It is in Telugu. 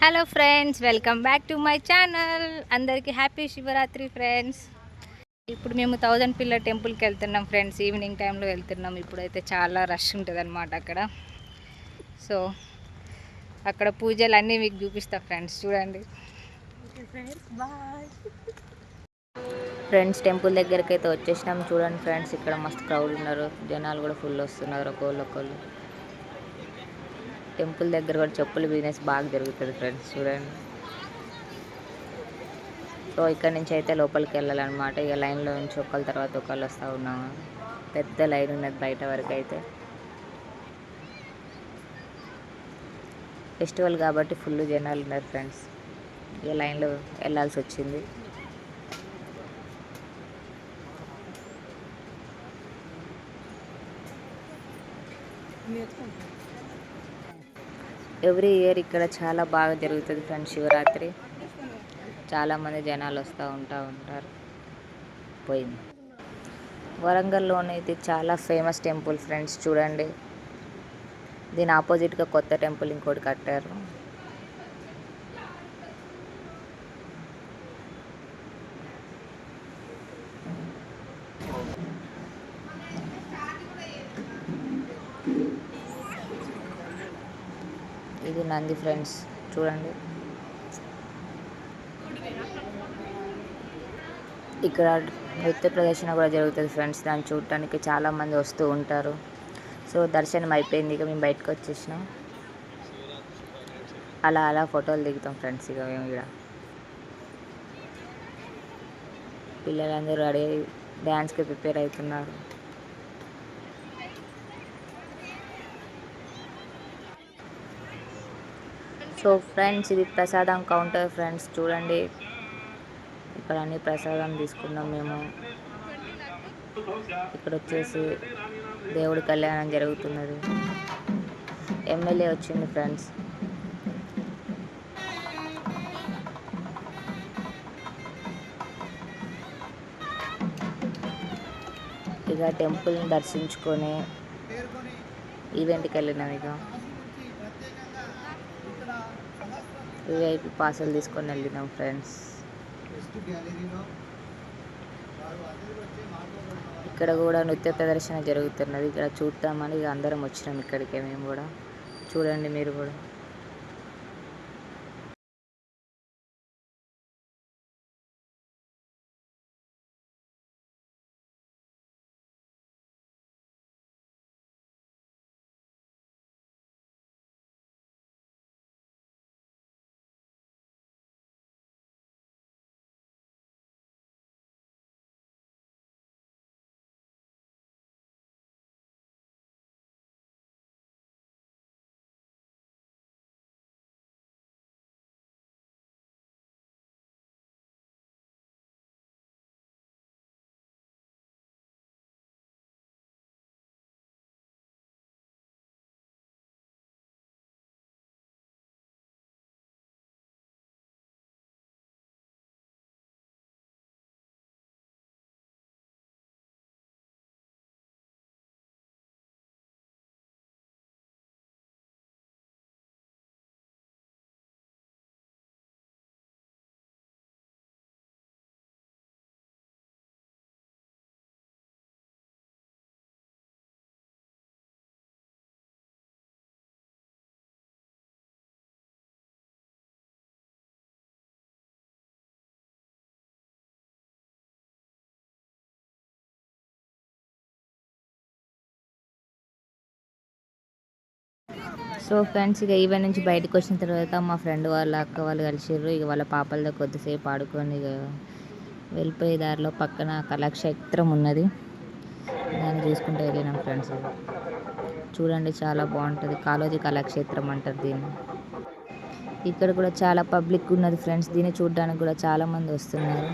Hello friends, welcome back to my channel. అందరికీ హ్యాపీ శివరాత్రి ఫ్రెండ్స్. ఇప్పుడు మేము 1000 పిల్లర్ టెంపుల్కి వెళ్తున్నాం ఫ్రెండ్స్. ఈవినింగ్ టైంలో వెళ్తున్నాం. ఇప్పుడైతే చాలా రష్ ఉంటుంది అనమాట అక్కడ. సో అక్కడ పూజలు అన్నీ మీకు చూపిస్తా ఫ్రెండ్స్, చూడండి. ఫ్రెండ్స్, టెంపుల్ దగ్గరికి అయితే వచ్చేసినాం. చూడండి ఫ్రెండ్స్, ఇక్కడ మస్తు క్రౌడ్ ఉన్నారు. జనాలు కూడా ఫుల్ వస్తున్నారు, ఒకళ్ళు. టెంపుల్ దగ్గర కూడా చెప్పుల బిజినెస్ బాగా జరుగుతుంది ఫ్రెండ్స్, చూడండి. సో ఇక్కడ నుంచి అయితే లోపలికి వెళ్ళాలన్నమాట. ఇక లైన్లో నుంచి ఒకళ్ళ తర్వాత ఒకళ్ళు వస్తూ ఉన్నాము. పెద్ద లైన్ ఉన్నది బయట వరకు అయితే. ఫెస్టివల్ కాబట్టి ఫుల్ జనాలు ఉన్నారు ఫ్రెండ్స్. ఇక లైన్లో వెళ్ళాల్సి వచ్చింది. ఎవ్రీ ఇయర్ ఇక్కడ చాలా బాగా జరుగుతుంది ఫ్రెండ్స్ శివరాత్రి. చాలామంది జనాలు వస్తూ ఉంటారు. పోయింది. వరంగల్లోనే ఇది చాలా ఫేమస్ టెంపుల్ ఫ్రెండ్స్, చూడండి. దీని ఆపోజిట్గా కొత్త టెంపుల్ ఇంకోటి కట్టారు. ఇది నంది ఫ్రెండ్స్, చూడండి. ఇక్కడ నృత్య ప్రదర్శన కూడా జరుగుతుంది ఫ్రెండ్స్. దాన్ని చూడటానికి చాలామంది వస్తూ ఉంటారు. సో దర్శనం అయిపోయింది. ఇక మేము బయటకు వచ్చేసినాం. అలా ఫోటోలు దిగుతాం ఫ్రెండ్స్. ఇక మేము ఇక్కడ పిల్లలందరూ రెడీ డ్యాన్స్కి ప్రిపేర్ అవుతున్నారు. సో ఫ్రెండ్స్, ఇది ప్రసాదం కౌంటర్ ఫ్రెండ్స్, చూడండి. ఇక్కడ అన్ని ప్రసాదం తీసుకున్నాం మేము. ఇక్కడ వచ్చేసి దేవుడి కళ్యాణం జరుగుతున్నది. ఎమ్మెల్యే వచ్చింది ఫ్రెండ్స్. ఇక టెంపుల్ని దర్శించుకొని ఈవెంట్కి వెళ్ళినాం. ఇక విఐపి పార్సల్ తీసుకొని వెళ్ళినాం ఫ్రెండ్స్. ఇక్కడ కూడా నృత్య ప్రదర్శన జరుగుతున్నది. ఇక్కడ చూద్దామని ఇక అందరం వచ్చినాం ఇక్కడికే మేము కూడా. చూడండి మీరు కూడా. సో ఫ్రెండ్స్, ఇక ఈవెంట్ నుంచి బయటకు వచ్చిన తర్వాత మా ఫ్రెండ్ వాళ్ళ అక్క వాళ్ళు కలిసిర్రు. ఇక వాళ్ళ పాపలతో కొద్దిసేపు ఆడుకొని ఇక వెళ్ళిపోయే దారిలో పక్కన కళాక్షేత్రం ఉన్నది. దాన్ని చూసుకుంటూ వెళ్ళినాం ఫ్రెండ్స్. చూడండి, చాలా బాగుంటుంది. కాళోజీ కళాక్షేత్రం అంటారు దీన్ని. ఇక్కడ కూడా చాలా పబ్లిక్ ఉన్నది ఫ్రెండ్స్. దీన్ని చూడడానికి కూడా చాలామంది వస్తున్నారు.